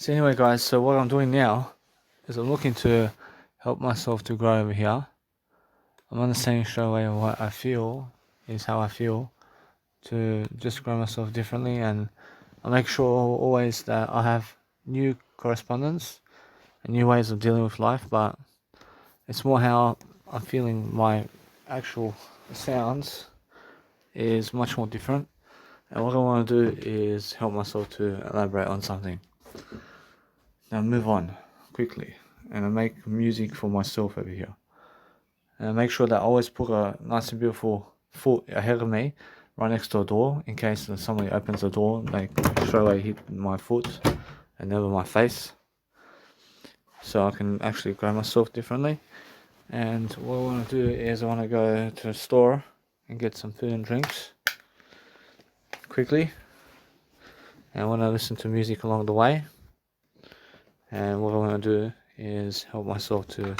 So anyway guys, so what I'm doing now is I'm looking to help myself to grow over here. I'm understanding straight away what I feel is how I feel to just grow myself differently, and I make sure always that I have new correspondence and new ways of dealing with life, but it's more how I'm feeling. My actual sounds is much more different, and what I want to do is help myself to elaborate on something. Now move on quickly, and I make music for myself over here. And I make sure that I always put a nice and beautiful foot ahead of me, right next to a door, in case that somebody opens the door, they straight away hit my foot and never my face. So I can actually grow myself differently. And what I want to do is I want to go to the store and get some food and drinks quickly. And I want to listen to music along the way. And what I want to do is help myself to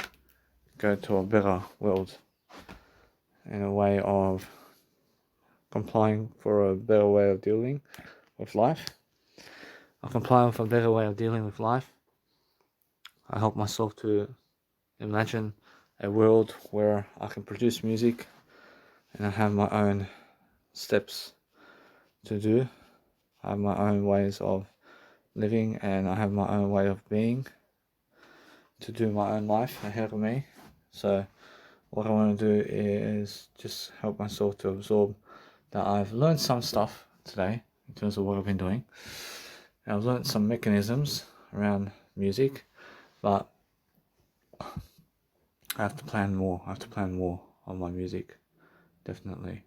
go to a better world in a way of complying for a better way of dealing with life. I comply with a better way of dealing with life. I help myself to imagine a world where I can produce music and I have my own steps to do. I have my own ways of living and I have my own way of being to do my own life ahead of me. So what I want to do is just help myself to absorb that I've learned some stuff today in terms of what I've been doing. And I've learned some mechanisms around music, but I have to plan more. I have to plan more on my music, definitely.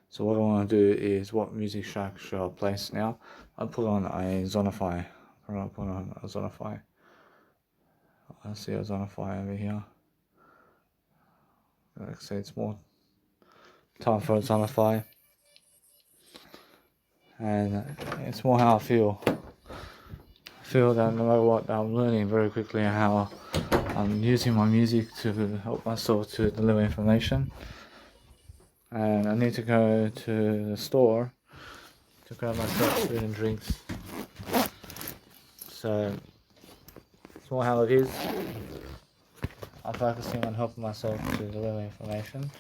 So what I want to do is, what music track should I place now? I put on a Zonify. I put on a Zonify. I see a Zonify over here. Like I say, it's more time for a Zonify, and it's more how I feel. I feel that no matter what, I'm learning very quickly how I'm using my music to help myself to deliver information. And I need to go to the store to grab myself food and drinks. So it's more how it is. I'm focusing on helping myself to deliver information,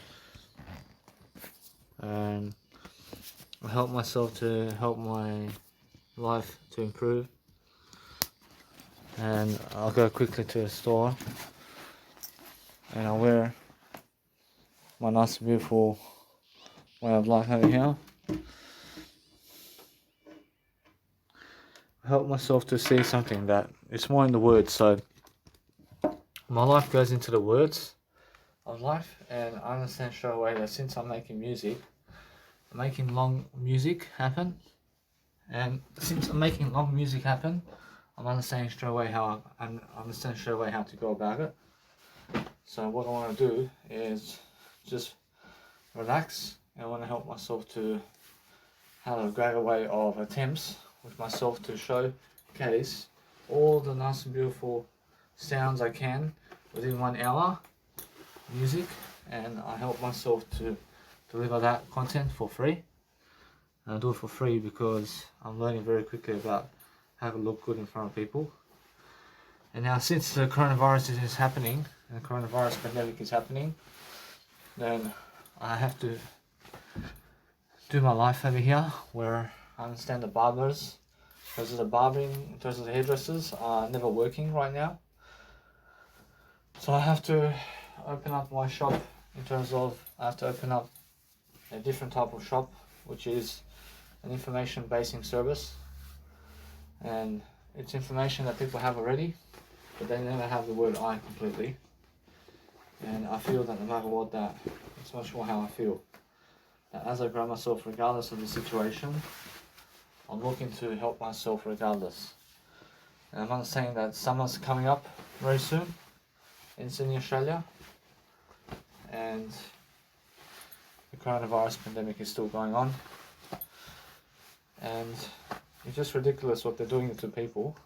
and I help myself to help my life to improve. And I'll go quickly to the store and I'll wear my nice beautiful way of life over here. I help myself to see something that it's more in the words. So my life goes into the words of life, and I understand straight away that since I'm making music, I'm making long music happen, and since I'm making long music happen, I'm understanding straight away how I understand straight away how to go about it. So what I want to do is just relax, and I want to help myself to have a greater way of attempts with myself to showcase all the nice and beautiful sounds I can within 1 hour music, and I help myself to deliver that content for free. And I do it for free because I'm learning very quickly about how to look good in front of people. And now since the coronavirus is happening, and the coronavirus pandemic is happening, then I have to do my life over here where I understand the barbers, because of the barbering, in terms of the hairdressers, are never working right now. So I have to open up my shop in terms of, I have to open up a different type of shop, which is an information basing service. And it's information that people have already, but they never have the word I completely. And I feel that no matter what, that it's much more how I feel. That as I grow myself, regardless of the situation, I'm looking to help myself regardless. And I'm understanding that summer's coming up very soon in Sydney, Australia, and the coronavirus pandemic is still going on, and it's just ridiculous what they're doing to people.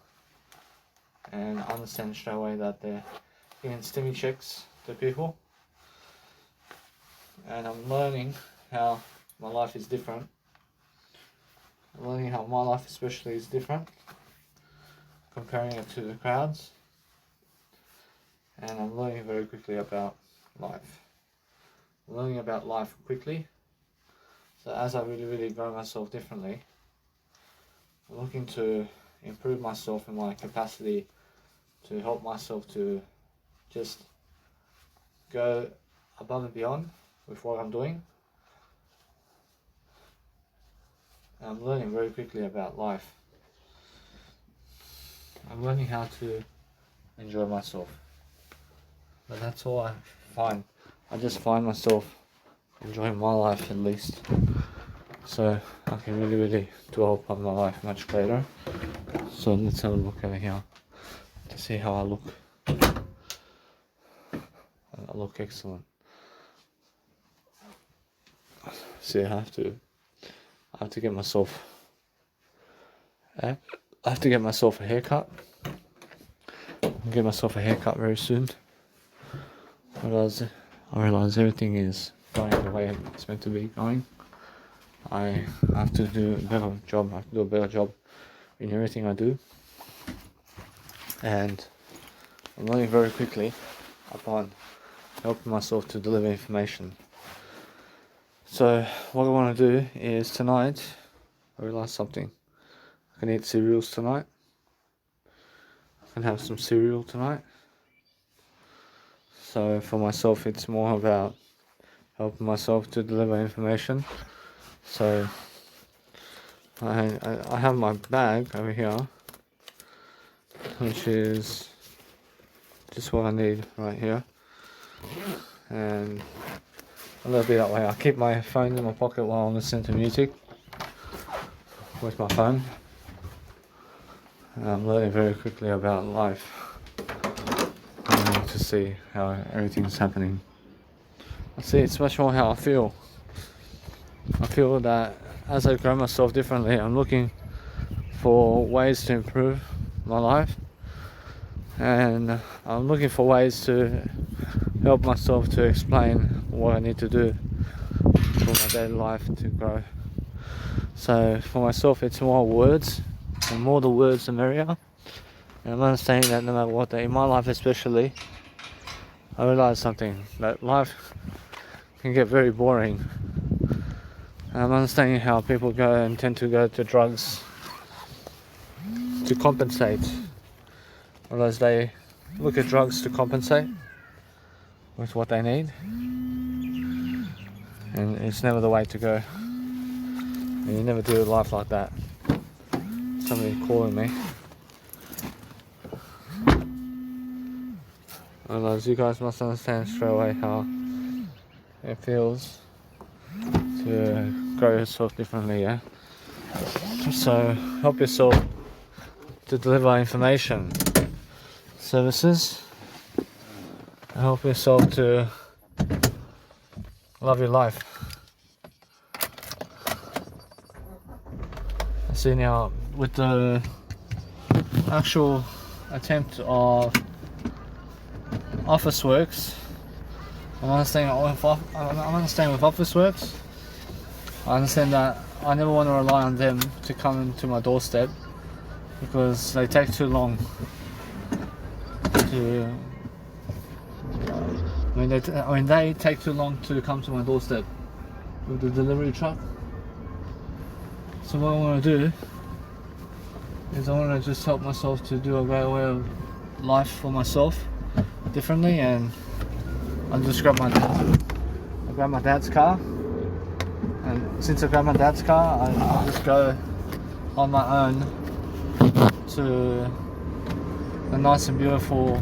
And I understand straight away that they're giving stimmy checks to people, and I'm learning how my life is different. I'm learning how my life especially is different, comparing it to the crowds, and I'm learning very quickly about life. I'm learning about life quickly, so as I really grow myself differently, I'm looking to improve myself in my capacity to help myself to just go above and beyond with what I'm doing. I'm learning very quickly about life. I'm learning how to enjoy myself. But that's all I find. I just find myself enjoying my life at least. So I can really dwell upon my life much greater. So let's have a look over here to see how I look. I look excellent. See, I have to get myself a haircut. I'll get myself a haircut very soon. I realize everything is going the way it's meant to be going. I have to do a better job. I have to do a better job in everything I do. And I'm learning very quickly upon helping myself to deliver information. So what I want to do is tonight, I realized something. I can eat cereals tonight. I can have some cereal tonight. So for myself, it's more about helping myself to deliver information. So I have my bag over here, which is just what I need right here. And a little bit that way. I keep my phone in my pocket while I'm listening to music with my phone. And I'm learning very quickly about life. To see how everything's happening. I see it's much more how I feel. I feel that as I grow myself differently, I'm looking for ways to improve my life, and I'm looking for ways to help myself to explain what I need to do for my daily life to grow. So for myself, it's more words, and more the words the merrier. And I'm understanding that no matter what, in my life especially, I realize something, that life can get very boring. And I'm understanding how people tend to go to drugs to compensate. Whereas they look at drugs to compensate with what they need. And it's never the way to go. And you never do life like that. Somebody calling me. Otherwise, you guys must understand straight away how it feels to grow yourself differently, yeah? So, help yourself to deliver information, services, and help yourself to love your life. I see now, with the actual attempt of Officeworks, I'm understanding with Officeworks. I understand that I never want to rely on them to come into my doorstep because they take too long to. They take too long to come to my doorstep with the delivery truck. So what I want to do is I want to just help myself to do a great way of life for myself differently, and I just grab my dad's car, and since I grabbed my dad's car, I'll just go on my own to a nice and beautiful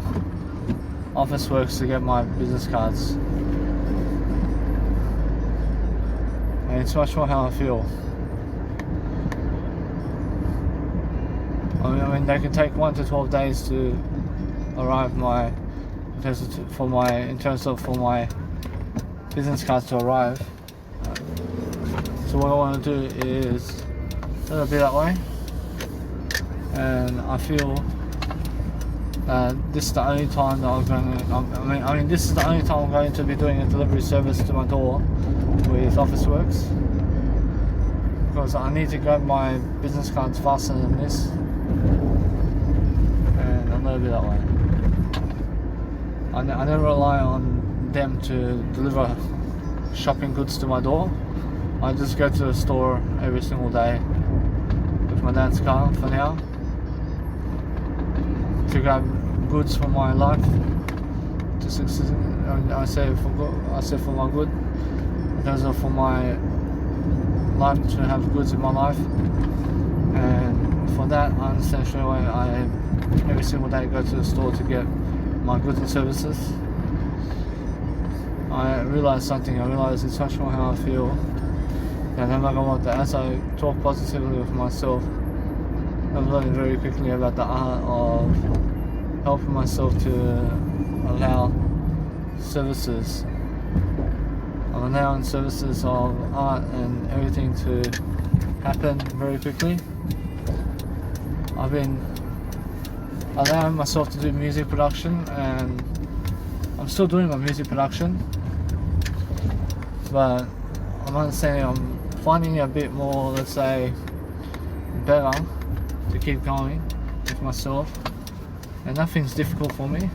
Officeworks to get my business cards, and it's much more how I feel. I mean they can take 1 to 12 days to arrive for my business cards to arrive. So what I want to do is let it be that way, and I feel this is the only time that this is the only time I'm going to be doing a delivery service to my door with Officeworks, because I need to grab my business cards faster than this. Let it be that way. I never rely on them to deliver shopping goods to my door. I just go to the store every single day with my dad's car for now to grab goods for my life. To succeed, I say for my good. Those are for my life, to have goods in my life, and for that I understand straight away. I every single day go to the store to get my goods and services. I realize something. I realize it's much more how I feel. And no matter what, as I talk positively with myself, I'm learning very quickly about the art of helping myself to allow services. I'm allowing services of art and everything to happen very quickly. I've been allowing myself to do music production, and I'm still doing my music production, but I'm understanding I'm finding it a bit more, let's say, better to keep going with myself, and nothing's difficult for me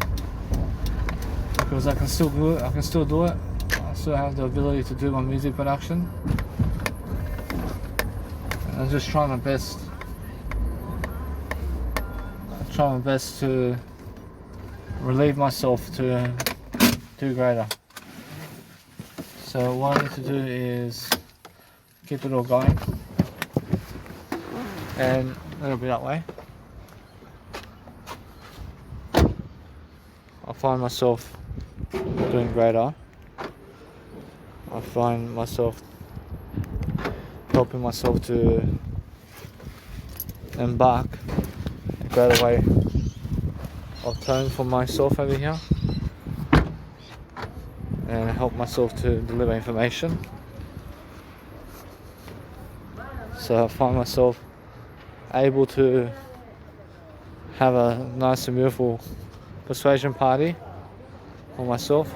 because I can still do it. I still have the ability to do my music production, and I'm just trying my best. I try my best to relieve myself to do greater. So what I need to do is keep it all going, and it'll be that way. I find myself doing greater. I find myself helping myself to embark a greater way of tone for myself over here, and help myself to deliver information. So I find myself able to have a nice and beautiful persuasion party for myself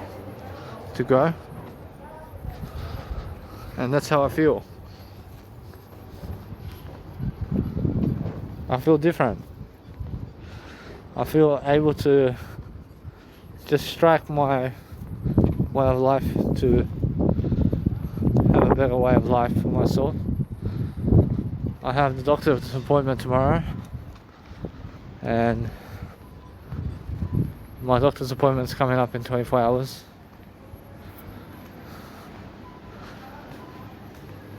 to grow, and that's how I feel. I feel different. I feel able to just strike my way of life to have a better way of life for myself. I have the doctor's appointment tomorrow, and my doctor's appointment's coming up in 24 hours.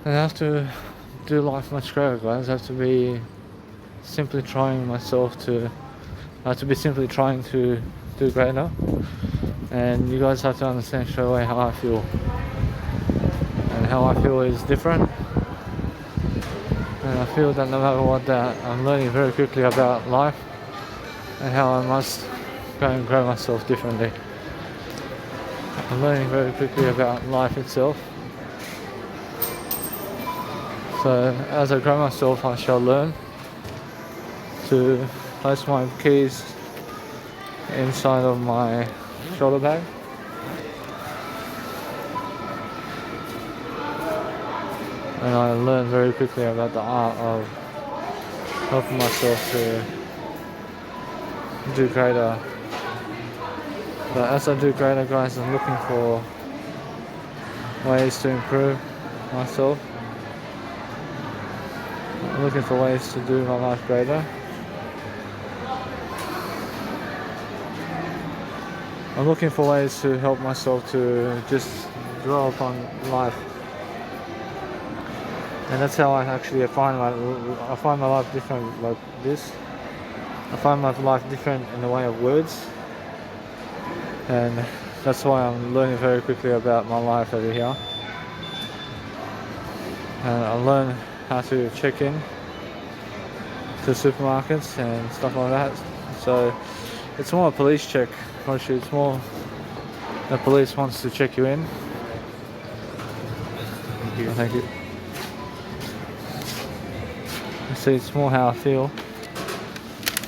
And I have to do life much greater, guys. I have to be simply trying myself to, I have to be simply trying to do greater. And you guys have to understand straight away how I feel. And how I feel is different. And I feel that no matter what, that I'm learning very quickly about life and how I must go and grow myself differently. I'm learning very quickly about life itself. So as I grow myself, I shall learn to place my keys inside of my shoulder bag. And I learned very quickly about the art of helping myself to do greater. But as I do greater, guys, I'm looking for ways to improve myself. I'm looking for ways to do my life greater. I'm looking for ways to help myself to just grow upon life. And that's how I find my life different like this. I find my life different in the way of words. And that's why I'm learning very quickly about my life over here. And I learn how to check in to supermarkets and stuff like that. So it's more a police check. Actually, it's more the police wants to check you in. Thank you. See, it's more how I feel,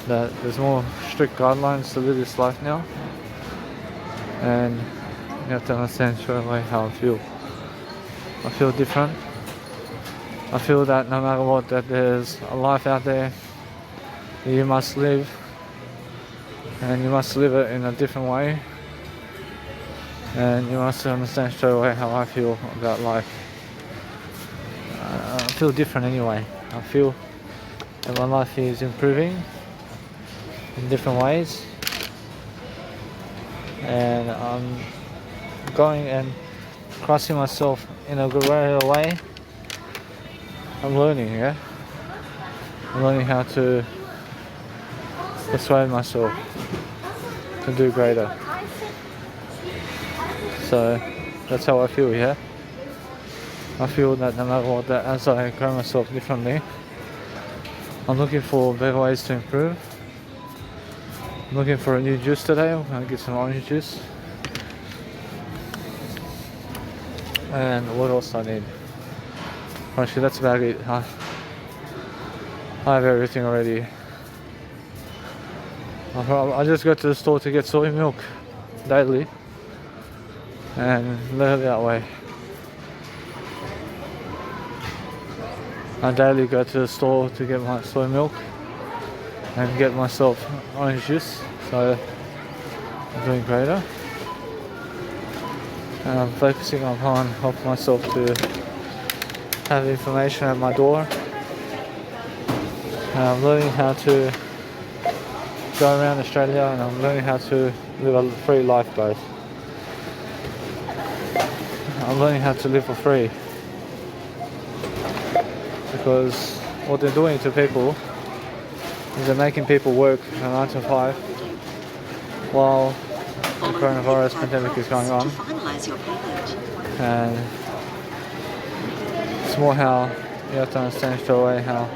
that there's more strict guidelines to live this life now, and you have to understand straight away how I feel. I feel different. I feel that no matter what, that there's a life out there that you must live, and you must live it in a different way, and you must understand straight away how I feel about life. I feel different anyway. I feel that my life is improving in different ways, and I'm going and crossing myself in a greater way. I'm learning, yeah? I'm learning how to persuade myself to do greater. So that's how I feel, yeah? I feel that no matter what, that as I grow myself differently, I'm looking for better ways to improve. I'm looking for a new juice today. I'm going to get some orange juice. And what else I need? Actually, that's about it. I have everything already. I just go to the store to get soy milk daily and live it that way. I daily go to the store to get my soy milk and get myself orange juice, so I'm doing greater. And I'm focusing upon helping myself to have information at my door. And I'm learning how to go around Australia, and I'm learning how to live a free life, guys. I'm learning how to live for free, because what they're doing to people is they're making people work a 9 to 5 while the coronavirus pandemic is going on. And it's more how you have to understand straight away how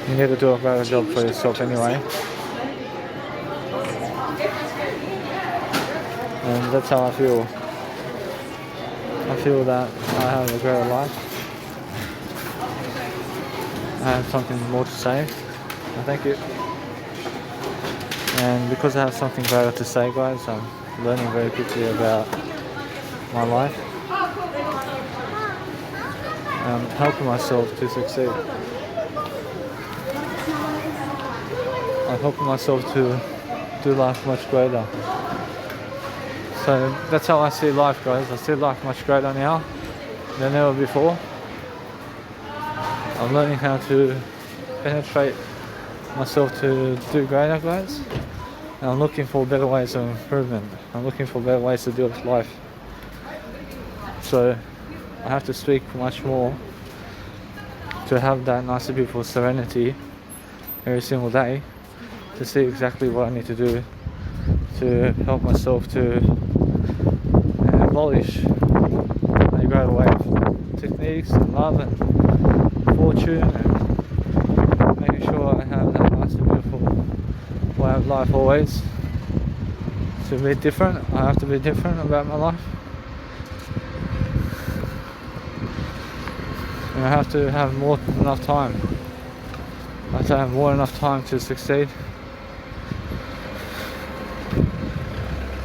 you need to do a better job for yourself anyway. And that's how I feel. I feel that I have a greater life. I have something more to say. Thank you. And because I have something greater to say, guys, I'm learning very quickly about my life. I'm helping myself to succeed. I'm helping myself to do life much greater. So that's how I see life, guys. I see life much greater now than ever before. I'm learning how to penetrate myself to do greater, guys. And I'm looking for better ways of improvement. I'm looking for better ways to deal with life. So I have to speak much more to have that nice and beautiful serenity every single day, to see exactly what I need to do to help myself to abolish a greater way of techniques and love and fortune, and making sure I have that nice and beautiful way of life always. To be different, I have to be different about my life. And I have to have more than enough time. I have to have more than enough time to succeed.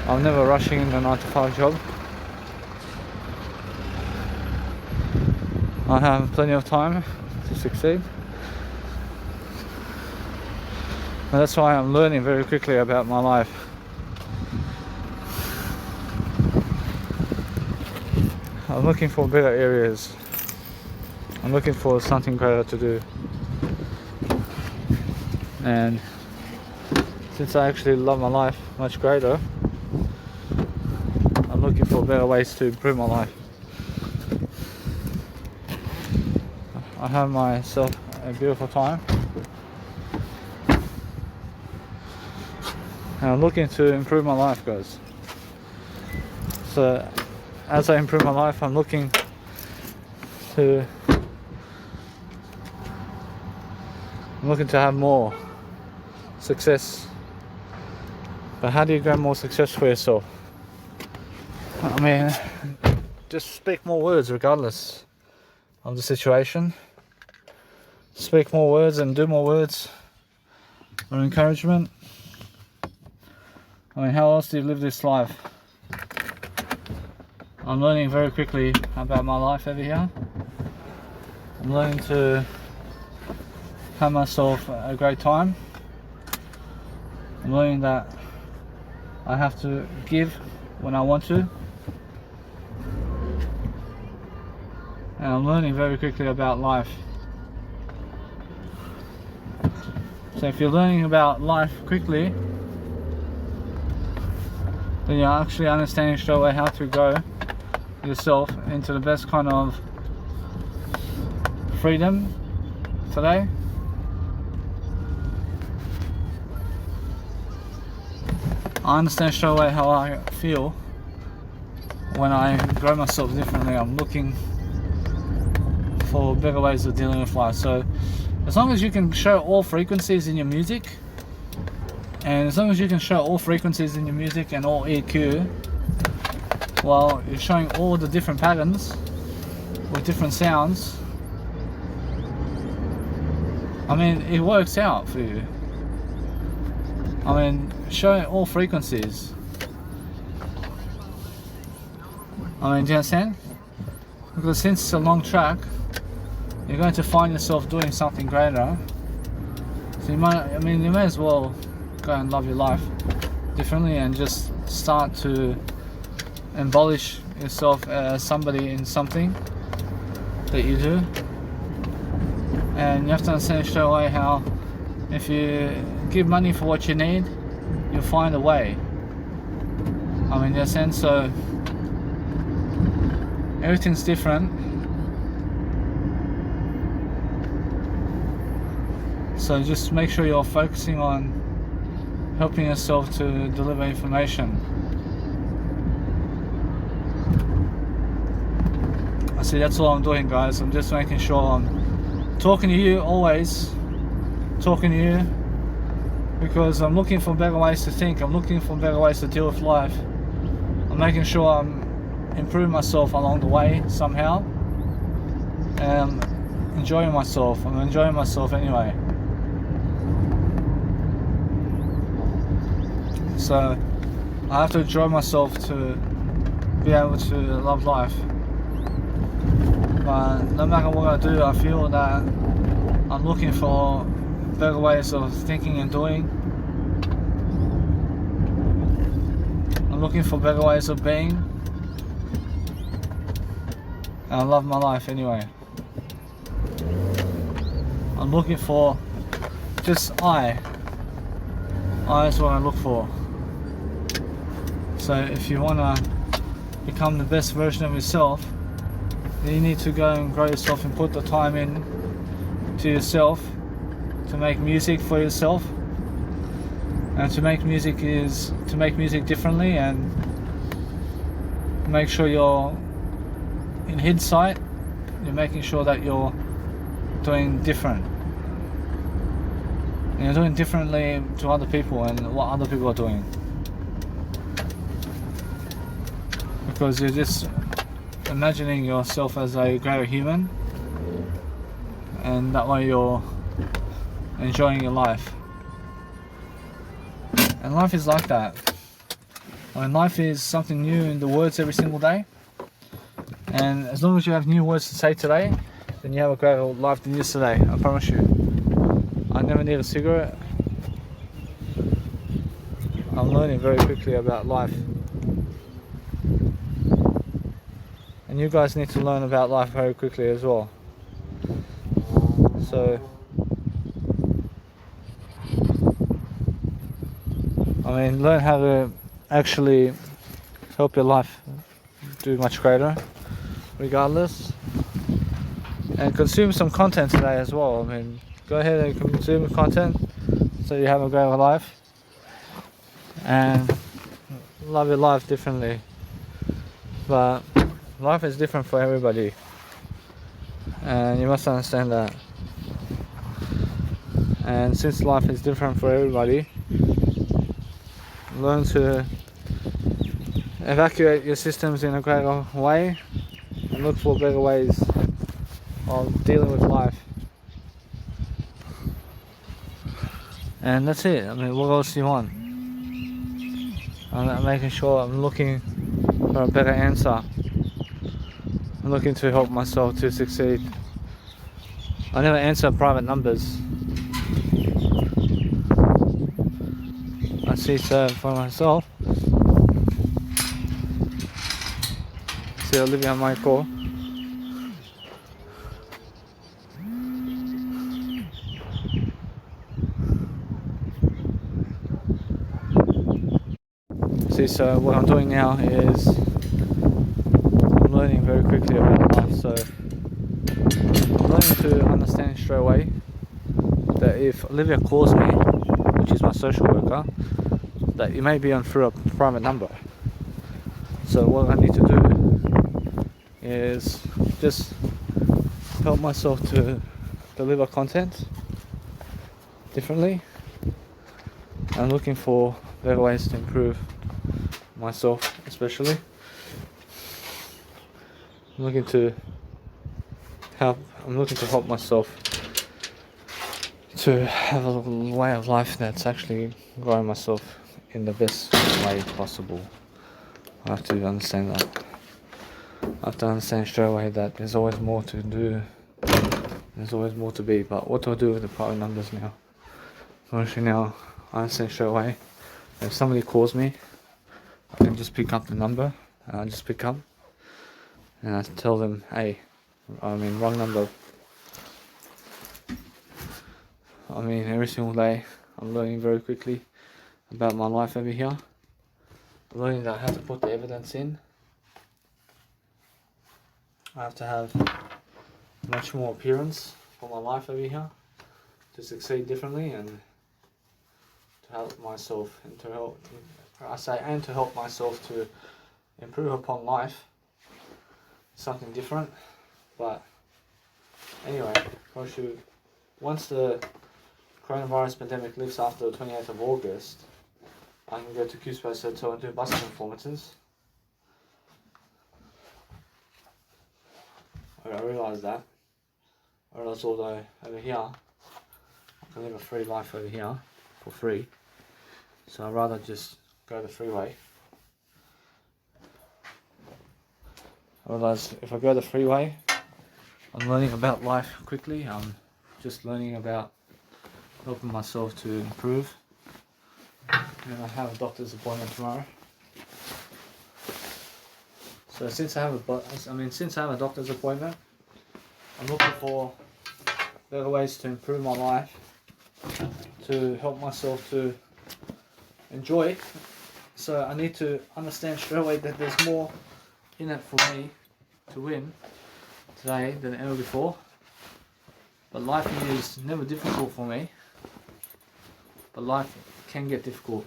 I'm never rushing in a 9 to 5 job. I have plenty of time to succeed. And that's why I'm learning very quickly about my life. I'm looking for better areas. I'm looking for something greater to do. And since I actually love my life much greater, I'm looking for better ways to improve my life. I have myself a beautiful time, and I'm looking to improve my life, guys. So as I improve my life, I'm looking to have more success. But how do you get more success for yourself? I mean, just speak more words regardless of the situation. Speak more words and do more words or encouragement. I mean, how else do you live this life? I'm learning very quickly about my life over here. I'm learning to have myself a great time. I'm learning that I have to give when I want to. And I'm learning very quickly about life. So if you're learning about life quickly, then you're actually understanding straight away how to grow yourself into the best kind of freedom today. I understand straight away how I feel when I grow myself differently. I'm looking for better ways of dealing with life. So as long as you can show all frequencies in your music, and as long as you can show all frequencies in your music and all EQ, while you're showing all the different patterns with different sounds, I mean, it works out for you. I mean, showing all frequencies. I mean, do you understand? Because since it's a long track, you're going to find yourself doing something greater. So you might as well go and love your life differently and just start to embellish yourself as somebody in something that you do. And you have to understand straight away how if you give money for what you need, you'll find a way. I mean, in a sense, so everything's different. So just make sure you're focusing on helping yourself to deliver information. I see, that's all I'm doing, guys. I'm just making sure I'm talking to you, always talking to you, because I'm looking for better ways to think. I'm looking for better ways to deal with life. I'm making sure I'm improving myself along the way somehow, and I'm enjoying myself. I'm enjoying myself anyway. So I have to enjoy myself to be able to love life. But no matter what I do, I feel that I'm looking for better ways of thinking and doing. I'm looking for better ways of being. And I love my life anyway. I'm looking for just I is what I look for. So if you want to become the best version of yourself, then you need to go and grow yourself and put the time in to yourself to make music for yourself. And to make music is to make music differently and make sure you're in hindsight, you're making sure that you're doing different. And you're doing differently to other people and what other people are doing. Because you're just imagining yourself as a greater human, and that way you're enjoying your life. And life is like that. I mean, life is something new in the words every single day. And as long as you have new words to say today, then you have a greater life than yesterday, I promise you. I never need a cigarette. I'm learning very quickly about life. And you guys need to learn about life very quickly as well. So, I mean, learn how to actually help your life do much greater, regardless. And consume some content today as well. I mean, go ahead and consume content so you have a greater life. And love your life differently. But life is different for everybody, and you must understand that. And since life is different for everybody, learn to evacuate your systems in a greater way and look for better ways of dealing with life. And that's it. I mean, what else do you want? I'm making sure I'm looking for a better answer. I'm looking to help myself to succeed. I never answer private numbers. see, so for myself, see Olivia Michael. See, so what I'm doing now is I'm learning very quickly about life. So I'm learning to understand straight away that if Olivia calls me, which is my social worker, that it may be on through a private number. So what I need to do is just help myself to deliver content differently. I'm looking for better ways to improve myself, especially. I'm looking to help myself to have a way of life that's actually growing myself in the best way possible. I have to understand that. I have to understand straight away that there's always more to do, there's always more to be. But what do I do with the private numbers now? Actually now, I understand straight away. If somebody calls me, I can just pick up the number, and I just pick up, and I tell them, hey, wrong number. Every single day, I'm learning very quickly about my life over here. I'm learning that I have to put the evidence in. I have to have much more appearance for my life over here to succeed differently and to help myself and to help myself to improve upon life. Something different. But anyway, once the coronavirus pandemic lifts after the 28th of August, I can go to Q-Space Hotel and do busking performances. I realise that. I realise although over here, I can live a free life over here for free. So I'd rather just go the freeway. I realise if I go the freeway, I'm learning about life quickly. I'm just learning about helping myself to improve. And I have a doctor's appointment tomorrow. So since I have a doctor's appointment, I'm looking for better ways to improve my life, to help myself to enjoy. So I need to understand straight away that there's more in it for me to win today than ever before. But life is never difficult for me. But life can get difficult.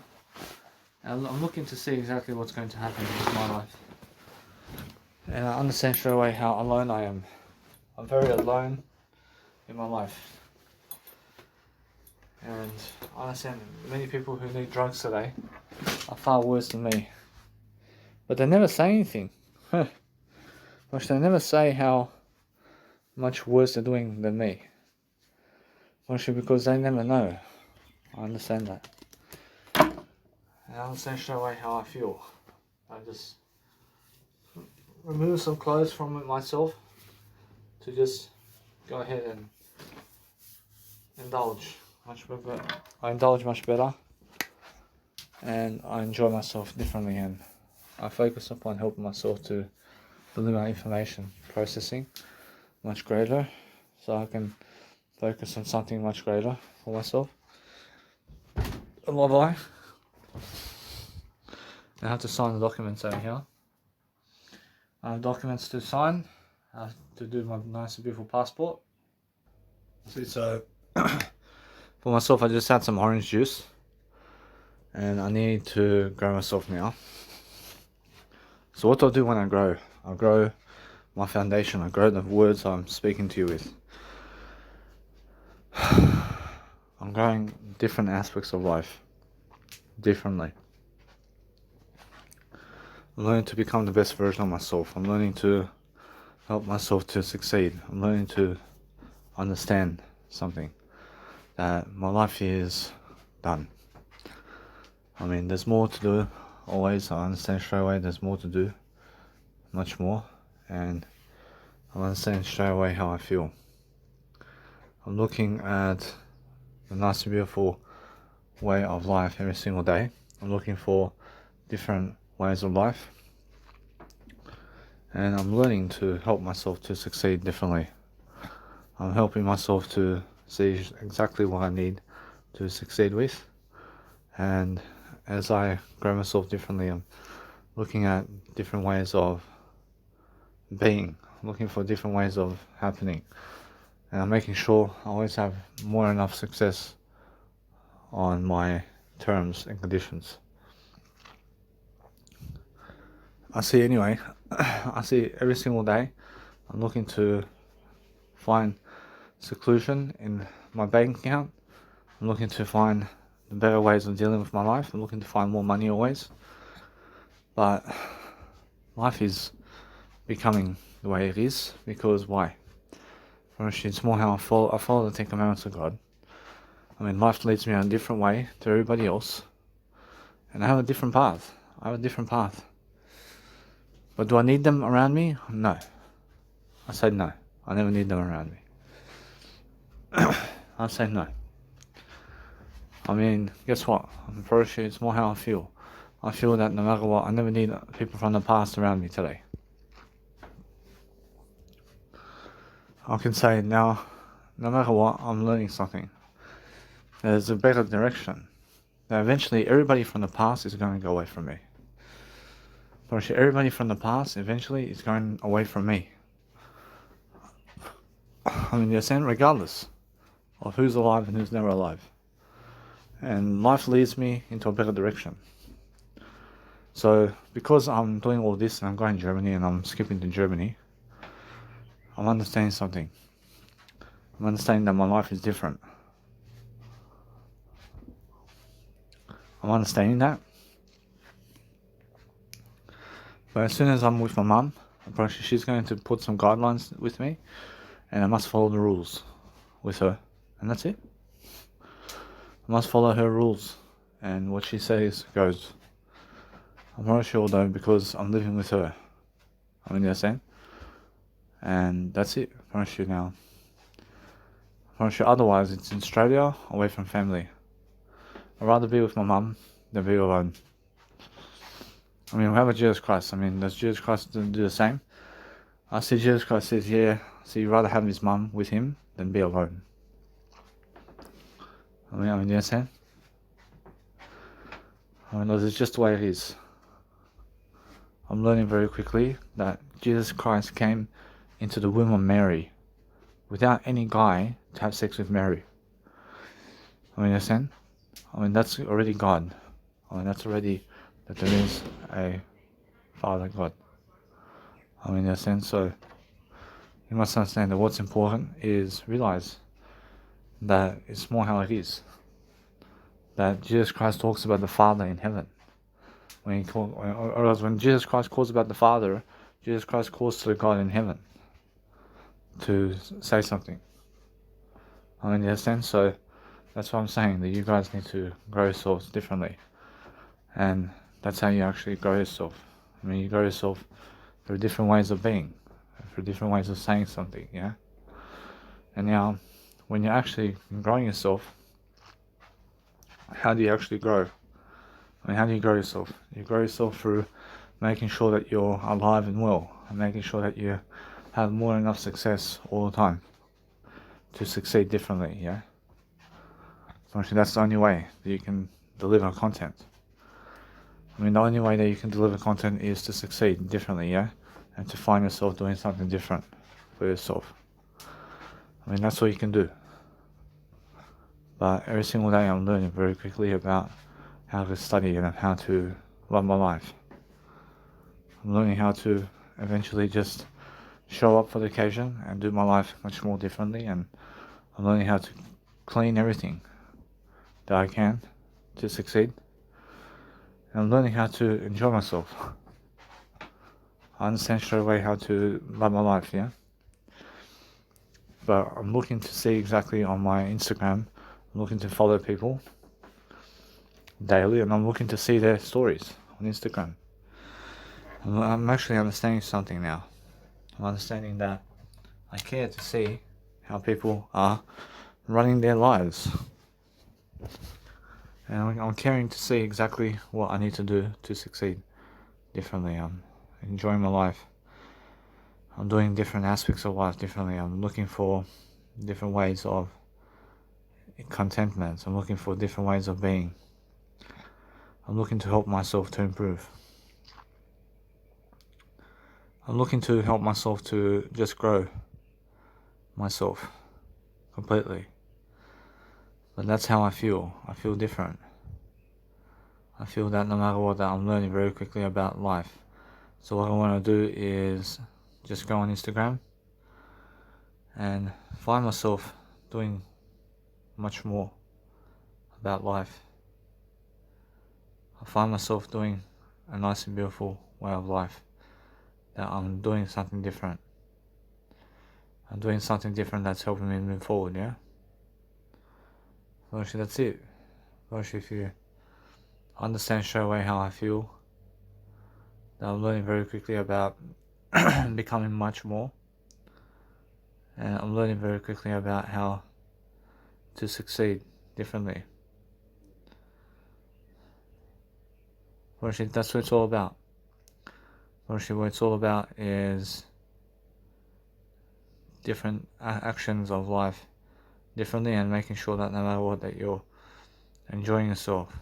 And I'm looking to see exactly what's going to happen in my life. And I understand straight away how alone I am. I'm very alone in my life. And I understand many people who need drugs today are far worse than me. But they never say anything. Which they never say how much worse they're doing than me. Mostly because they never know. I understand that. And I understand straight away how I feel. I just remove some clothes from myself to just go ahead and indulge much better. I indulge much better and I enjoy myself differently, and I focus upon helping myself to deliver information processing much greater, so I can focus on something much greater for myself. And what I have to sign the documents over here. I have documents to sign. I have to do my nice and beautiful passport. So for myself, I just had some orange juice and I need to grow myself now. So what do I do when I grow? I grow my foundation. I grow the words I'm speaking to you with. I'm growing different aspects of life differently. I'm learning to become the best version of myself. I'm learning to help myself to succeed. I'm learning to understand something, that my life is done. There's more to do always. I understand straight away there's more to do, much more, and I understand straight away how I feel. I'm looking at the nice and beautiful way of life every single day. I'm looking for different ways of life, and I'm learning to help myself to succeed differently. I'm helping myself to see exactly what I need to succeed with, and as I grow myself differently, I'm looking at different ways of being, looking for different ways of happening, and I'm making sure I always have more than enough success on my terms and conditions. I see every single day I'm looking to find seclusion in my bank account. I'm looking to find the better ways of dealing with my life. I'm looking to find more money always. But life is becoming the way it is because why? First, it's more how I follow the Ten Commandments of God. I mean, life leads me on a different way to everybody else, and I have a different path. But do I need them around me? No. I say no. I never need them around me. I say no. I mean, guess what? I'm pretty sure it's more how I feel. I feel that no matter what, I never need people from the past around me today. I can say now, no matter what, I'm learning something. There's a better direction. Now eventually, everybody from the past is going to go away from me. But everybody from the past eventually is going away from me. I mean, you're saying regardless of who's alive and who's never alive. And life leads me into a better direction. So, because I'm doing all this and I'm going to Germany and I'm skipping to Germany, I'm understanding something. I'm understanding that my life is different. I'm understanding that. But as soon as I'm with my mum, she's going to put some guidelines with me, and I must follow the rules with her. And that's it. I must follow her rules, and what she says goes. I'm not sure though, because I'm living with her. I mean, you understand? And that's it. I'm not sure now. I'm not sure otherwise, it's in Australia, away from family. I'd rather be with my mum than be alone. I mean, we have a Jesus Christ. I mean, does Jesus Christ do the same? I see Jesus Christ says, yeah, so you'd rather have his mum with him than be alone. I mean, you understand? I mean, it's just the way it is. I'm learning very quickly that Jesus Christ came into the womb of Mary without any guy to have sex with Mary. I mean, understand? I mean, that's already God. I mean, that's already that there is a Father God. I mean, understand? So you must understand that what's important is realize that it's more how it is. That Jesus Christ talks about the Father in heaven. When Jesus Christ calls about the Father, Jesus Christ calls to the God in heaven to say something. I mean, you understand? So that's what I'm saying, that you guys need to grow yourselves differently. And that's how you actually grow yourself. I mean, you grow yourself through different ways of being, through different ways of saying something, yeah? And now, when you're actually growing yourself, how do you actually grow? I mean, how do you grow yourself? You grow yourself through making sure that you're alive and well, and making sure that you have more than enough success all the time to succeed differently, yeah? So actually, that's the only way that you can deliver content. I mean, the only way that you can deliver content is to succeed differently, yeah? And to find yourself doing something different for yourself. I mean, that's all you can do. But every single day I'm learning very quickly about how to study and how to love my life. I'm learning how to eventually just show up for the occasion and do my life much more differently, and I'm learning how to clean everything that I can to succeed. And I'm learning how to enjoy myself. I understand straight away how to love my life, yeah? But I'm looking to see exactly on my Instagram, I'm looking to follow people daily, and I'm looking to see their stories on Instagram. I'm actually understanding something now. I'm understanding that I care to see how people are running their lives. And I'm caring to see exactly what I need to do to succeed differently. I'm enjoying my life. I'm doing different aspects of life differently. I'm looking for different ways of contentment. I'm looking for different ways of being. I'm looking to help myself to improve. I'm looking to help myself to just grow myself completely. But that's how I feel. I feel different. I feel that no matter what, that I'm learning very quickly about life. So what I want to do is just go on Instagram and find myself doing much more about life. I find myself doing a nice and beautiful way of life. That I'm doing something different. I'm doing something different that's helping me move forward, yeah? So actually that's it. So actually if you understand straight away how I feel, that I'm learning very quickly about becoming much more. And I'm learning very quickly about how to succeed differently. Actually that's what it's all about. Actually what it's all about is different actions of life differently, and making sure that no matter what, that you're enjoying yourself.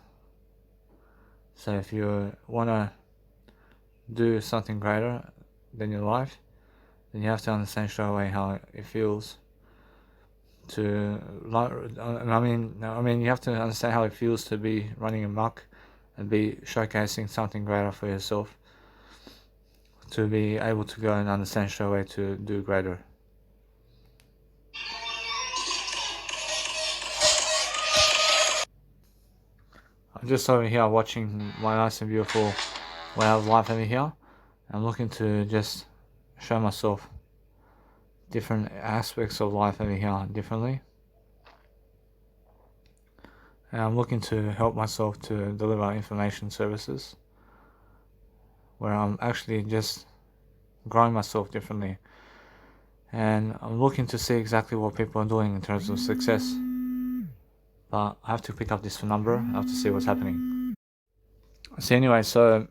So if you want to do something greater than your life, then you have to understand straight away how it feels to, I mean you have to understand how it feels to be running amok and be showcasing something greater for yourself, to be able to go and understand straight away to do greater. I'm just over here watching my nice and beautiful way of life over here. I'm looking to just show myself different aspects of life over here differently. And I'm looking to help myself to deliver information services where I'm actually just growing myself differently. And I'm looking to see exactly what people are doing in terms of success. But I have to pick up this number. I have to see what's happening. So anyway, so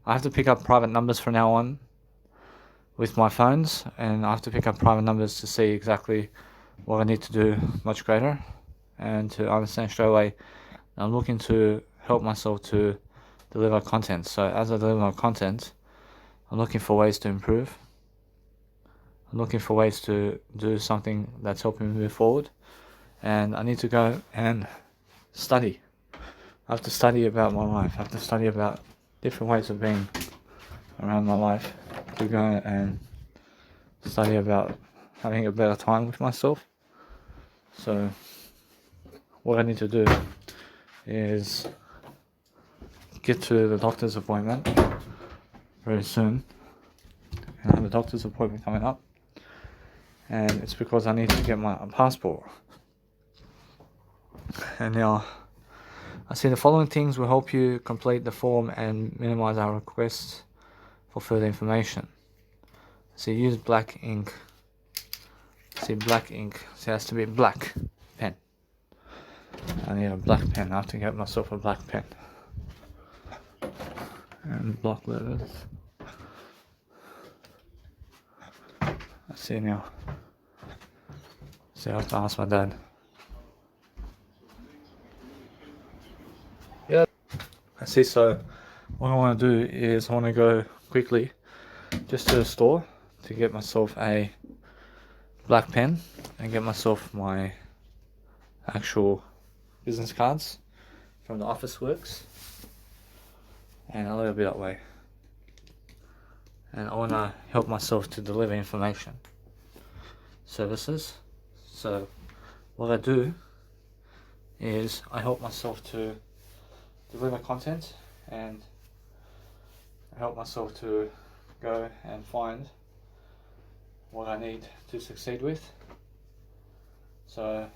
I have to pick up private numbers from now on with my phones, and I have to pick up private numbers to see exactly what I need to do much greater, and to understand straight away I'm looking to help myself to deliver content. So as I deliver my content, I'm looking for ways to improve. I'm looking for ways to do something that's helping me move forward. And I need to go and study. I have to study about my life. I have to study about different ways of being around my life, to go and study about having a better time with myself. So what I need to do is get to the doctor's appointment very soon. And I have a doctor's appointment coming up. And it's because I need to get my passport. And now I see the following things will help you complete the form and minimize our requests for further information. So use black ink. See black ink. So it has to be black pen. I need a black pen. I have to get myself a black pen. And block letters. I see now. So I have to ask my dad. Yeah. I see, so what I want to do is I want to go quickly just to the store to get myself a black pen and get myself my actual business cards from the Officeworks, and a little bit that way. And I want to help myself to deliver information services. So what I do is I help myself to deliver content, and I help myself to go and find what I need to succeed with. So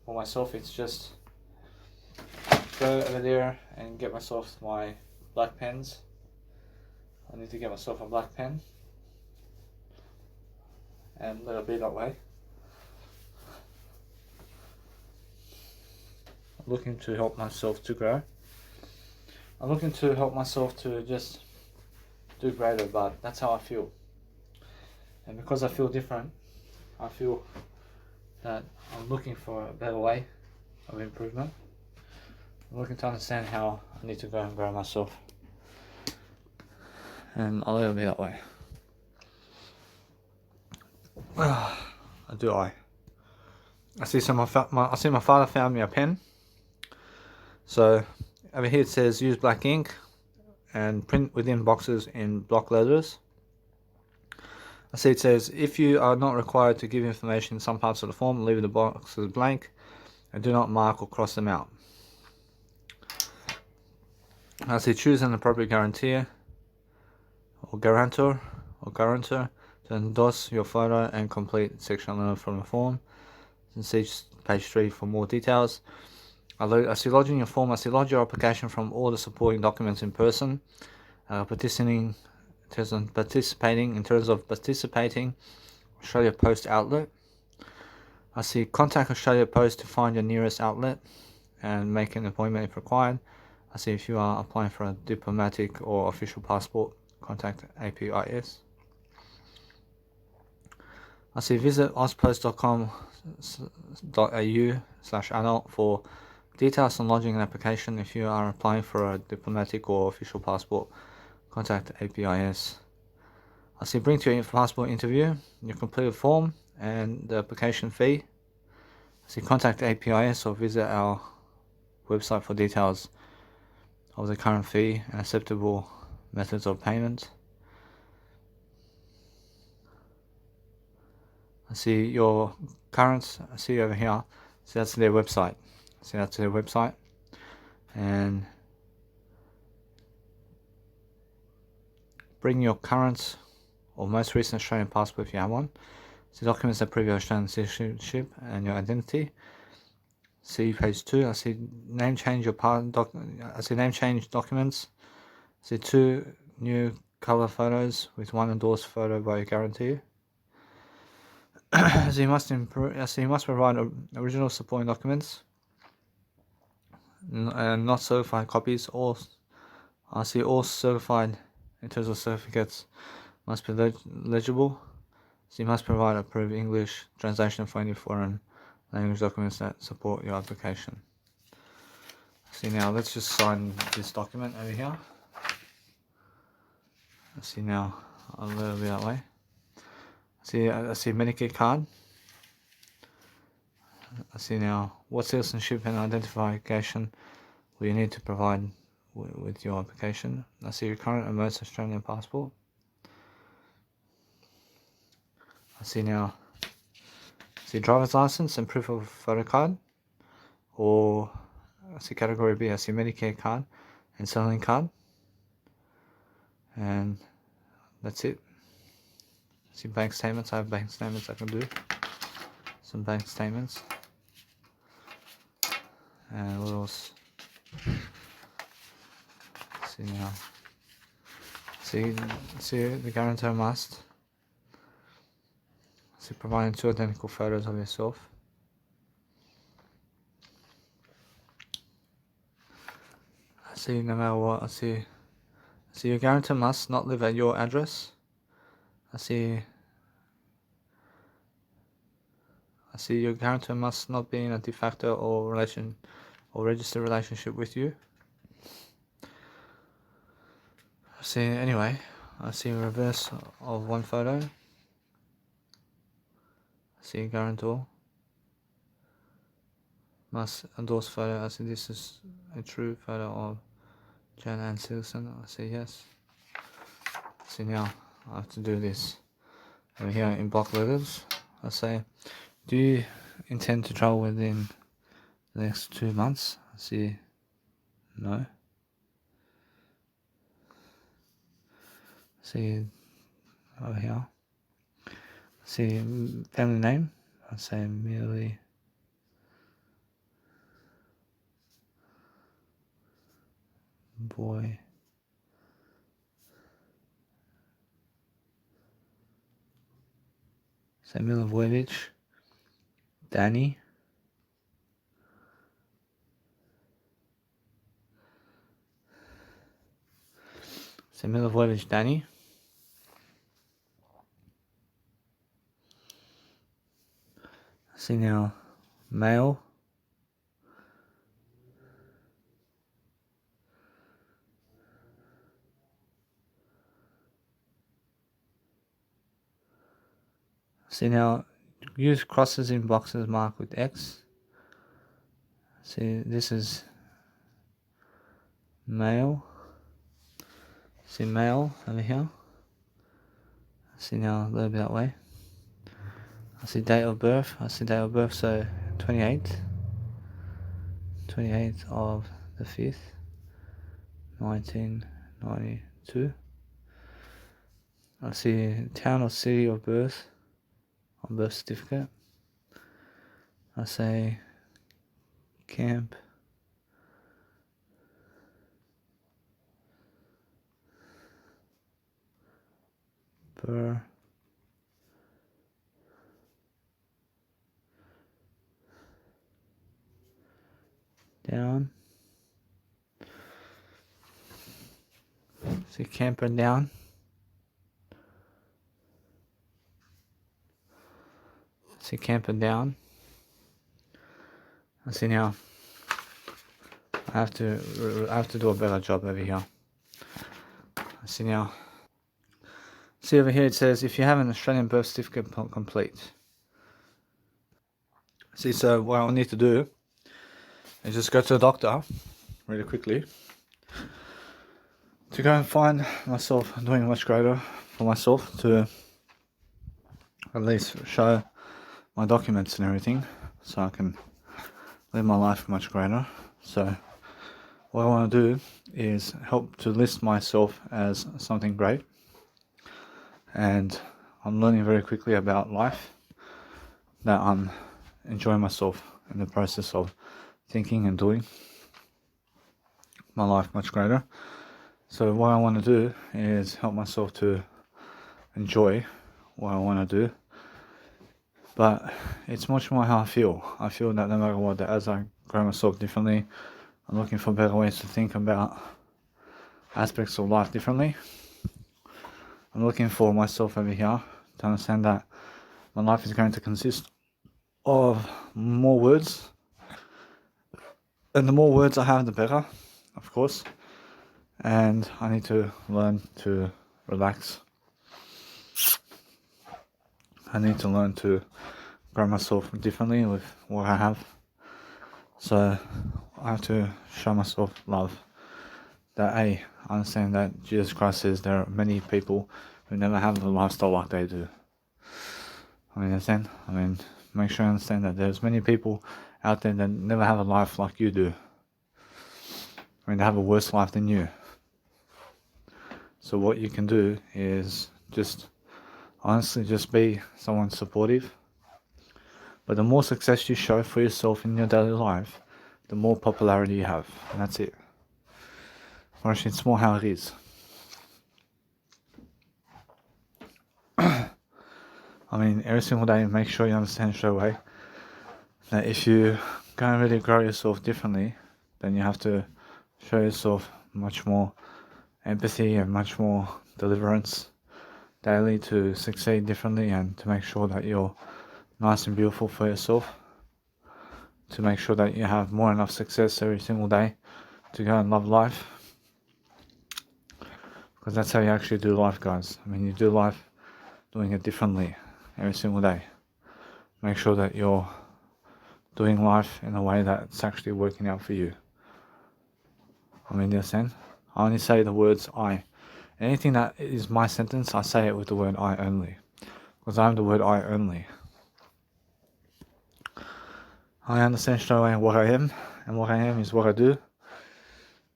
for myself, it's just go over there and get myself my black pens. I need to get myself a black pen and let it be that way. looking to help myself to grow. I'm looking to help myself to just do greater, but that's how I feel. And because I feel different, I feel that I'm looking for a better way of improvement. I'm looking to understand how I need to go and grow myself. And I'll let it be that way. Do I? I see my father found me a pen. So over here it says use black ink and print within boxes in block letters. I see it says if you are not required to give information in some parts of the form, leave the boxes blank and do not mark or cross them out. I see choose an appropriate guarantor to endorse your photo and complete section 11 from the form. And see page 3 for more details. I see lodging your form. I see lodge your application from all the supporting documents in person. Participating Australia Post outlet. I see contact Australia Post to find your nearest outlet and make an appointment if required. I see if you are applying for a diplomatic or official passport, contact APIS. I see visit ozpost.com.au/adult for details on lodging an application. If you are applying for a diplomatic or official passport, contact APIS. I see bring to your passport interview, your completed form and the application fee. I see contact APIS or visit our website for details of the current fee and acceptable methods of payment. I see your current, I see over here, so that's their website. See, that's their website. And bring your current or most recent Australian passport if you have one. See documents that prove your Australian citizenship and your identity. See page 2. I see name change name change documents. I see 2 new cover photos with 1 endorsed photo by your guarantee. So you must provide original supporting documents and not certified copies. I see all certified in terms of certificates must be legible. So you must provide approved English translation for any foreign language documents that support your application. See, now let's just sign this document over here. See, now a little bit that way. I see Medicare card. I see now what citizenship and identification will you need to provide with your application. I see your current and most Australian passport. I see now driver's license and proof of photo card, or I see category B. I see Medicare card and Centrelink card, and that's it. I see bank statements. I have bank statements I can do. Some bank statements. And what else? See now. See the guarantor must. See providing 2 identical photos of yourself. I see no matter what. I see your guarantor must not live at your address. I see your guarantor must not be in a de facto or registered relationship with you. I see a reverse of 1 photo. I see a guarantor must endorse photo. I see this is a true photo of Jan Ann Silson. I say yes. See, now I have to do this over here in block letters. I say, do you intend to travel within the next 2 months? I see no. See over here. See family name. I say merely boy. Say Milivojevic. Danny. So Milivojevic Danny. See now, male. See now, use crosses in boxes marked with X. See, this is male. See male over here. See now a little bit that way. I see date of birth. So 28th of the 5th, 1992. I see town or city of birth on birth certificate. I say Camp Burr Down. See Camper Down. See Camper Down. I see now. I have to do a better job over here. I see now. See over here it says if you have an Australian birth certificate complete. See, so what I need to do is just go to the doctor really quickly to go and find myself doing much greater for myself, to at least show my documents and everything so I can live my life much greater. So what I want to do is help to list myself as something great, and I'm learning very quickly about life, that I'm enjoying myself in the process of thinking and doing my life much greater. So what I want to do is help myself to enjoy what I want to do, but it's much more how I feel. I feel that no matter what, that as I grow myself differently, I'm looking for better ways to think about aspects of life differently. I'm looking for myself over here to understand that my life is going to consist of more words, and the more words I have, the better, of course. And I need to learn to relax. I need to learn to grow myself differently with what I have. So I have to show myself love. That I understand that Jesus Christ says there are many people who never have a lifestyle like they do. Make sure you understand that there's many people out there that never have a life like you do. They have a worse life than you. So what you can do is just honestly just be someone supportive. But the more success you show for yourself in your daily life, the more popularity you have, and that's it. Or actually, it's more how it is. Every single day, make sure you understand straight away that if you go and really grow yourself differently, then you have to show yourself much more empathy and much more deliverance daily to succeed differently, and to make sure that you're nice and beautiful for yourself, to make sure that you have more enough success every single day to go and love life, because that's how you actually do life, guys. You do life doing it differently every single day. Make sure that you're doing life in a way that's actually working out for you. You understand? I only say the words I. Anything that is my sentence, I say it with the word I only, because I'm the word I only. I understand straight away what I am, and what I am is what I do.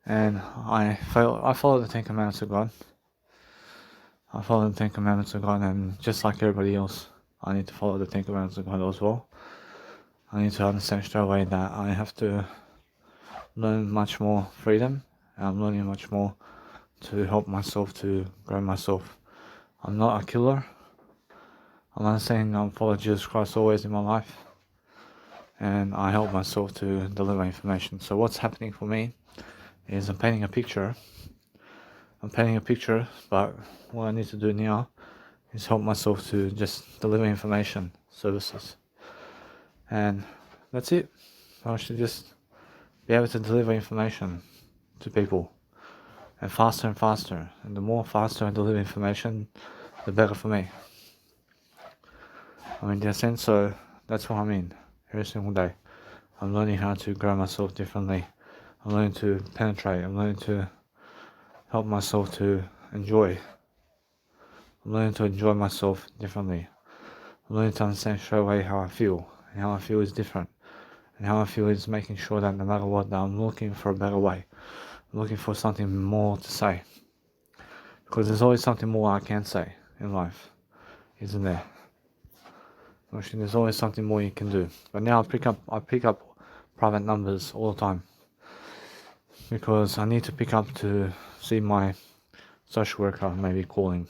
And I follow the 10 Commandments of God. I follow the 10 Commandments of God, and just like everybody else, I need to follow the 10 Commandments of God as well. I need to understand straight away that I have to learn much more freedom. I'm learning much more to help myself to grow myself. I'm not a killer. I'm understanding I'm following Jesus Christ always in my life, and I help myself to deliver information. So what's happening for me is I'm painting a picture I'm painting a picture, but what I need to do now is help myself to just deliver information, services. And that's it. I should just be able to deliver information to people, and faster and faster. And the more faster I deliver information, the better for me. I mean, in a sense, so that's what I mean. Every single day, I'm learning how to grow myself differently. I'm learning to penetrate. I'm learning to help myself to enjoy. I'm learning to enjoy myself differently. I'm learning to understand straight away how I feel, and how I feel is different. And how I feel is making sure that no matter what, that I'm looking for a better way. I'm looking for something more to say. Because there's always something more I can say in life, isn't there? Actually, there's always something more you can do. But now I pick up private numbers all the time, because I need to pick up to see my social worker maybe calling.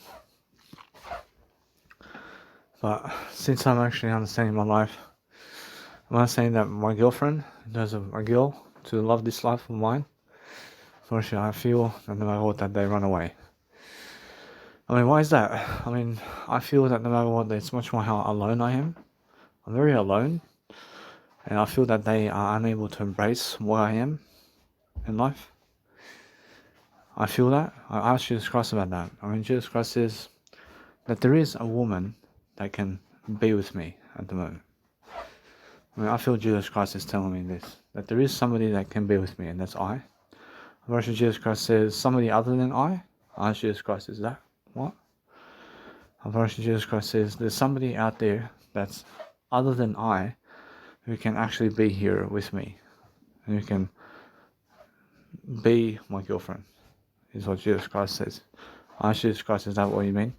But since I'm actually understanding my life, I'm understanding that my girlfriend, there's a girl to love this life of mine. Actually, I feel that no matter what, that they run away. I mean, why is that? I mean, I feel that no matter what, it's much more how alone I am. I'm very alone, and I feel that they are unable to embrace what I am in life. I feel that. I asked Jesus Christ about that. I mean, Jesus Christ says that there is a woman that can be with me at the moment. I mean, I feel Jesus Christ is telling me this, that there is somebody that can be with me, and that's I. Version Jesus Christ says somebody other than I ask Jesus Christ, is that what? Version Jesus Christ says there's somebody out there that's other than I who can actually be here with me, and who can be my girlfriend, is what Jesus Christ says. I ask Jesus Christ, is that what you mean?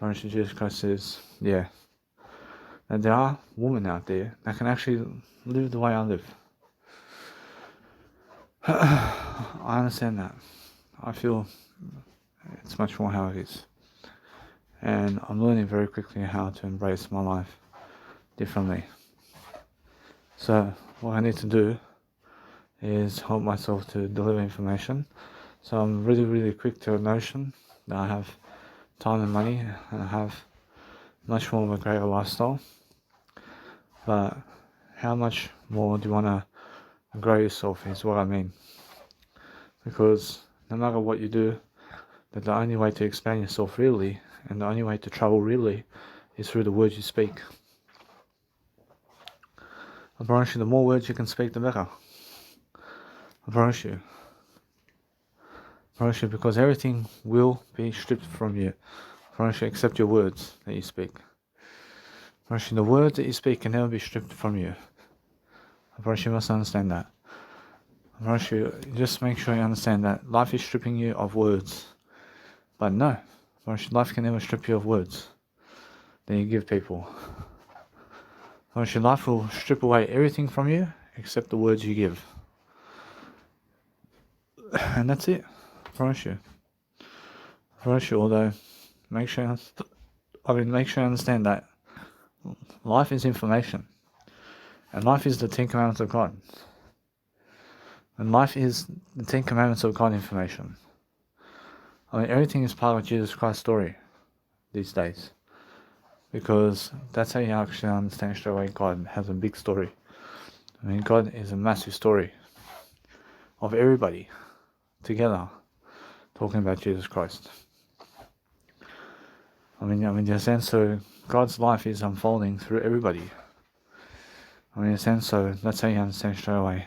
Version Jesus Christ says, yeah, that there are women out there that can actually live the way I live. I understand that. I feel it's much more how it is. And I'm learning very quickly how to embrace my life differently. So what I need to do is help myself to deliver information. So I'm really quick to a notion that I have time and money, and I have much more of a greater lifestyle. But how much more do you want to grow yourself is what I mean. Because no matter what you do, that the only way to expand yourself really, and the only way to travel really, is through the words you speak. I promise you, the more words you can speak, the better. I promise you. I promise you, because everything will be stripped from you. I promise you, except your words that you speak. I promise you, the words that you speak can never be stripped from you. I promise you must understand that. I promise you, just make sure you understand that life is stripping you of words. But no, I promise you, life can never strip you of words that you give people. I promise you, life will strip away everything from you except the words you give. And that's it. I promise you. I promise you, although make sure you understand that life is information. And life is the 10 Commandments of God. And life is the 10 Commandments of God information. I mean, everything is part of Jesus Christ's story these days. Because that's how you actually understand straight away God has a big story. I mean, God is a massive story of everybody together talking about Jesus Christ. I mean, in a sense, so God's life is unfolding through everybody. I mean, in a sense, so that's how you understand straight away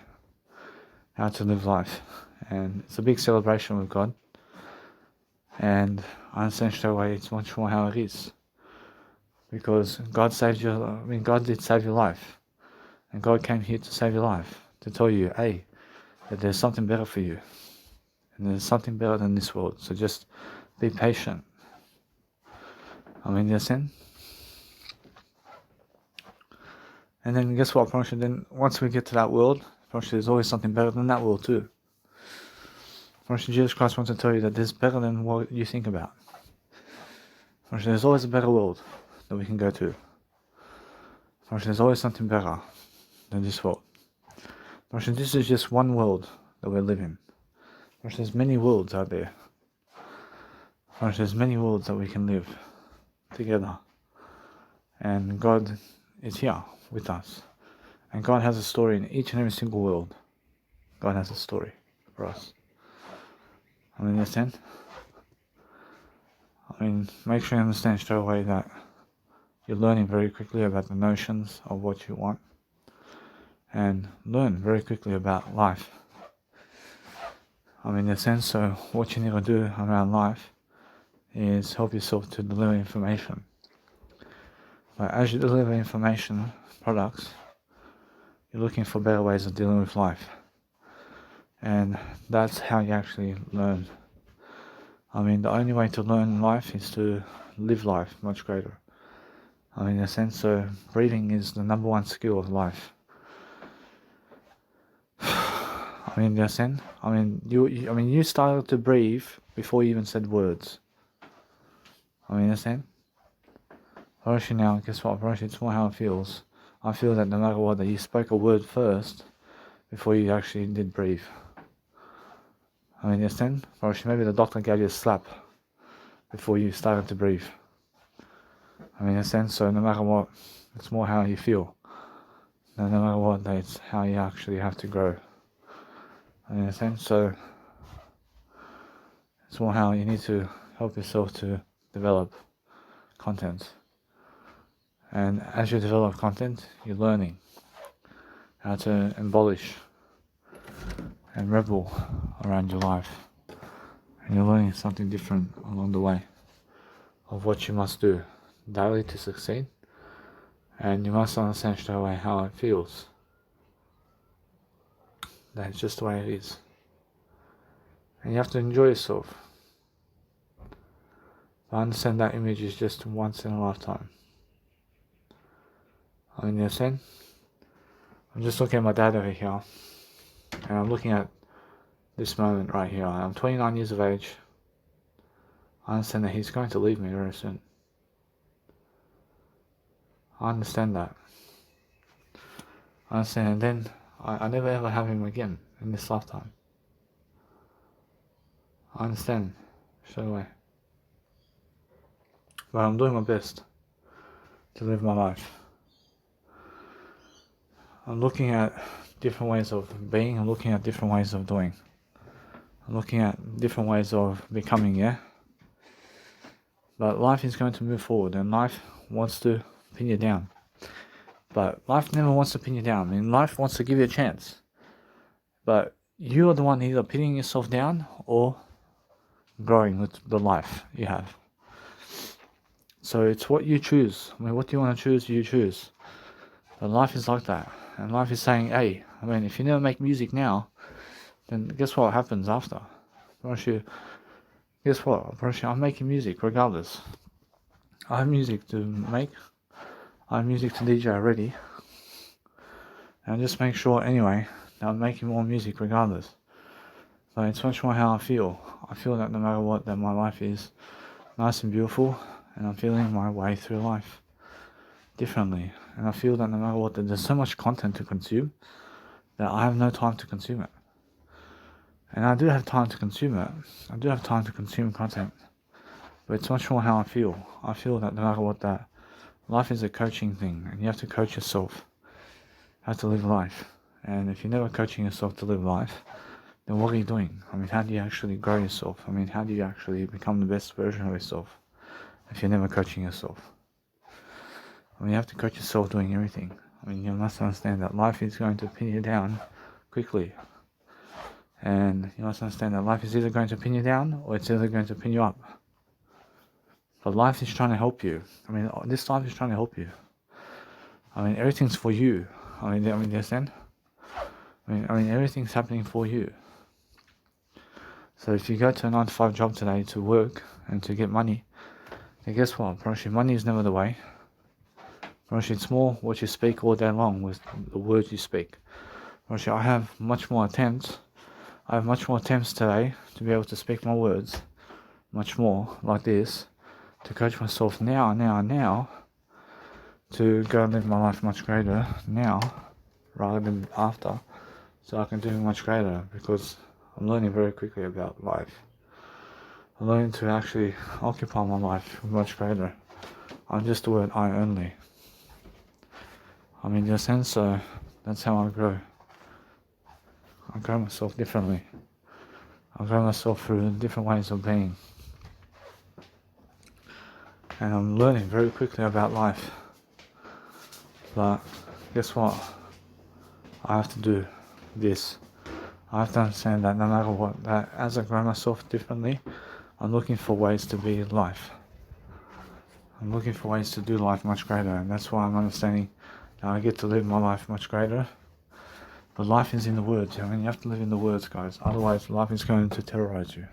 how to live life. And it's a big celebration with God. And I understand straight away it's much more how it is. Because God saved you, I mean, God did save your life. And God came here to save your life. To tell you, hey, that there's something better for you. And there's something better than this world. So just be patient. I mean, yes, and then guess what, I promise you, then once we get to that world, I promise you there's always something better than that world too. I promise you, Jesus Christ wants to tell you that there's better than what you think about. I promise you, there's always a better world that we can go to. I promise you, there's always something better than this world. I promise you, this is just one world that we live in. I promise you, there's many worlds out there. There's many worlds that we can live together, and God is here with us, and God has a story in each and every single world. God has a story for us. I mean, understand? I mean, make sure you understand straight away that you're learning very quickly about the notions of what you want, and learn very quickly about life. I mean, in a sense, so what you need to do around life is help yourself to deliver information. But as you deliver information, products, you're looking for better ways of dealing with life. And that's how you actually learn. I mean, the only way to learn life is to live life much greater. I mean, in a sense, so breathing is the number one skill of life. I mean, in a sense, I mean, you started to breathe before you even said words. I mean, in a sense. Hiroshi, now, guess what, Hiroshi, it's more how it feels. I feel that no matter what, that you spoke a word first before you actually did breathe. I mean, yes then, Hiroshi, maybe the doctor gave you a slap before you started to breathe. I mean, yes then, so no matter what, it's more how you feel. No matter what, it's how you actually have to grow. I mean, yes then, so it's more how you need to help yourself to develop content. And as you develop content, you're learning how to embellish and rebel around your life. And you're learning something different along the way of what you must do daily to succeed. And you must understand straight away how it feels. That's just the way it is. And you have to enjoy yourself. I understand that image is just once in a lifetime. I mean, you understand? I'm just looking at my dad over here, and I'm looking at this moment right here. I'm 29 years of age. I understand that he's going to leave me very soon. I understand that. I understand, and then I never ever have him again in this lifetime. I understand, straight away. But I'm doing my best to live my life. I'm looking at different ways of being, I'm looking at different ways of doing. I'm looking at different ways of becoming, yeah? But life is going to move forward, and life wants to pin you down. But life never wants to pin you down. I mean, life wants to give you a chance. But you are the one either pinning yourself down or growing with the life you have. So it's what you choose. I mean, what do you want to choose, you choose. But life is like that. And life is saying, hey, I mean, if you never make music now, then guess what happens after? Guess what? I'm making music regardless. I have music to make. I have music to DJ already. And just make sure anyway that I'm making more music regardless. But it's much more how I feel. I feel that no matter what, that my life is nice and beautiful, and I'm feeling my way through life differently. And I feel that no matter what, that there's so much content to consume that I have no time to consume it. And I do have time to consume it. I do have time to consume content. But it's much more how I feel. I feel that no matter what, that life is a coaching thing, and you have to coach yourself how to live life. And if you're never coaching yourself to live life, then what are you doing? I mean, how do you actually grow yourself? I mean, how do you actually become the best version of yourself if you're never coaching yourself? I mean, you have to coach yourself doing everything. I mean, you must understand that life is going to pin you down quickly. And you must understand that life is either going to pin you down or it's either going to pin you up. But life is trying to help you. I mean, this life is trying to help you. I mean, everything's for you. I mean, you understand? I mean, everything's happening for you. So if you go to a 9-to-5 job today to work and to get money, then guess what? Probably money is never the way. Probably it's more what you speak all day long with the words you speak. Probably I have much more attempts. I have much more attempts today to be able to speak my words much more like this, to coach myself now, to go and live my life much greater now rather than after, so I can do much greater, because I'm learning very quickly about life. I'm learning to actually occupy my life much greater. I'm just the word I only. I mean, in a sense, so that's how I grow. I grow myself differently. I grow myself through different ways of being. And I'm learning very quickly about life. But guess what? I have to do this. I have to understand that no matter what, that as I grow myself differently, I'm looking for ways to be life. I'm looking for ways to do life much greater, and that's why I'm understanding that I get to live my life much greater. But life is in the words. I mean, you have to live in the words, guys. Otherwise, life is going to terrorize you.